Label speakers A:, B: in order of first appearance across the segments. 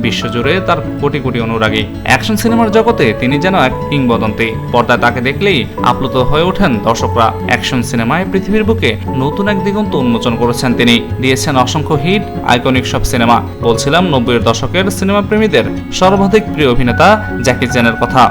A: বিশ্বজুড়ে তার কোটি কোটি অনুরাগী। অ্যাকশন সিনেমার জগতে তিনি যেন এক কিংবদন্তি। পর্দায় তাকে দেখলেই আপ্লুত হয়ে ওঠেন দর্শকরা। অ্যাকশন সিনেমায় পৃথিবীর বুকে নতুন এক দিগন্ত উন্মোচন করেছেন তিনি। দিয়েছেন অসংখ্য হিট, আইকনিক সব সিনেমা। বলছিলাম 90-এর দশকের সিনেমা প্রেমীদের সর্বাধিক প্রিয় অভিনেতা জ্যাকি চ্যানের কথা।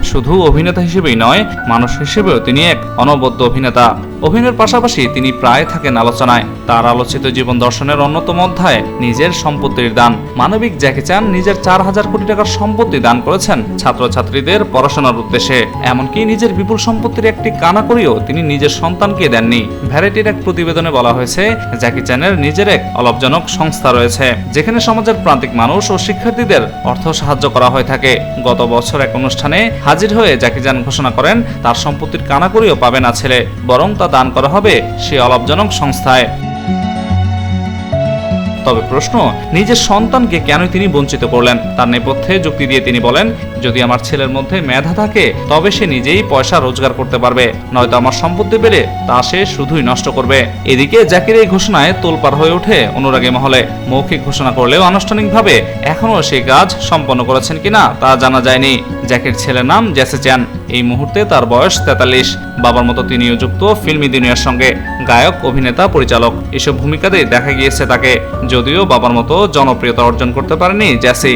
A: শুধু অভিনেতা হিসেবেই নয়, মানুষ হিসেবেও তিনি এক অনবদ্য অভিনেতা। অভিনয়ের পাশাপাশি তিনি প্রায় থাকেন আলোচনায়। তার আলোচিত জীবন দর্শনের অন্যতম অধ্যায় নিজের সম্পত্তির দান। মানবিক জ্যাকি চ্যান নিজের 4000 কোটি টাকার সম্পত্তি দান করেছেন ছাত্রছাত্রীদের পড়াশোনার উদ্দেশ্যে। এমনকি নিজের বিপুল সম্পত্তির একটি কানাকড়িও তিনি নিজের সন্তানকে দেননি। ভ্যারাইটির এক প্রতিবেদনে বলা হয়েছে, জ্যাকি চ্যানের নিজের এক অলাভজনক সংস্থা রয়েছে, যেখানে সমাজের প্রান্তিক মানুষ ও শিক্ষার্থীদের অর্থ সাহায্য করা হয়ে থাকে। গত বছর এক অনুষ্ঠানে হাজির হয়ে জ্যাকি চ্যান ঘোষণা করেন, তার সম্পত্তির কানাকড়িও পাবে না ছেলে, বরং তা দান করা হবে সে অলাভজনক সংস্থায়। তবে প্রশ্ন, নিজের সন্তানকে কেন তিনি বঞ্চিত করলেন? তার নেপথ্যে যুক্তি দিয়ে তিনি বলেন, যদি আমার ছেলের মধ্যে মেধা থাকে তবে সে নিজেই পয়সা রোজগার করতে পারবে, নয়তো আমার সম্পত্তি পেলে তা সে শুধুই নষ্ট করবে। এদিকে জ্যাকির এই ঘোষণায় তোলপাড় হয়ে ওঠে অনুরাগী মহলে। মৌখিক ঘোষণা করলেও আনুষ্ঠানিকভাবে এখনও সেই কাজ সম্পন্ন করেছেন কিনা তা জানা যায়নি। জ্যাকির ছেলের নাম জেসি চ্যান। এই মুহূর্তে তার বয়স 43। বাবার মতো তিনিও যুক্ত ফিল্মি দুনিয়ার সঙ্গে। গায়ক, অভিনেতা, পরিচালক এসব ভূমিকাতেই দেখা গিয়েছে তাকে, যদিও বাবার মতো জনপ্রিয়তা অর্জন করতে পারেনি জেসি।